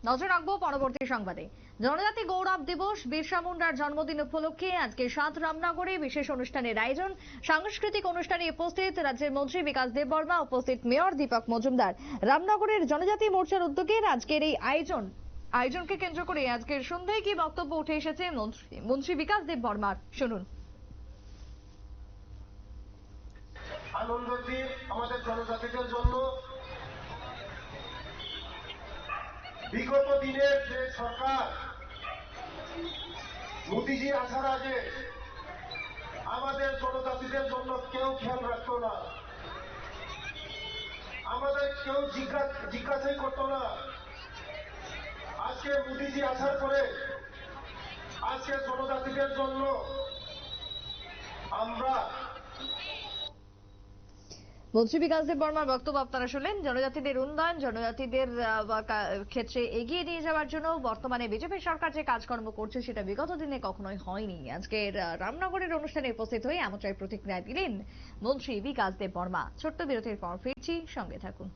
নজর রাখবো পরবর্তী সংবাদে। জনজাতি গৌরব দিবস বিরসা মুন্ডার জন্মদিন উপলক্ষে আজকে ৭ রামনগরে বিশেষ অনুষ্ঠানের আয়োজন। সাংস্কৃতিক অনুষ্ঠানে উপস্থিত রাজ্যের মন্ত্রী বিকাশ দেববর্মা, উপস্থিত মেয়র দীপক মজুমদার। রামনগরের জনজাতি মোর্চার উদ্যোগের আজকের এই আয়োজনকে কেন্দ্র করে আজকের সন্ধ্যায় কি বক্তব্য উঠে এসেছে মন্ত্রী বিকাশ দেববর্মার, শুনুন। আনন্দদ্বীপ আমাদের জনজাতিদের জন্য বিগত দিনের যে সরকার মোদিজি আসার আগে আমাদের জনজাতিদের জন্য কেউ খেয়াল রাখতো না, আমাদের কেউ জিজ্ঞাসাই করতো না। আজকে মোদিজি আসার পরে আজকে জনজাতিদের জন্য আমরা মন্ত্রী বিকাশ দেববর্মার বক্তব্য আপনারা শুনলেন। জনজাতিদের উন্নয়ন, জনজাতিদের ক্ষেত্রে এগিয়ে নিয়ে যাওয়ার জন্য বর্তমানে বিজেপি সরকার যে কাজকর্ম করছে সেটা বিগত দিনে কখনোই হয়নি। আজকের রামনগরের অনুষ্ঠানে উপস্থিত হয়ে এমনটাই প্রতিক্রিয়া দিলেন মন্ত্রী বিকাশ দেববর্মা। ছোট্ট বিরতির পর ফিরছি, সঙ্গে থাকুন।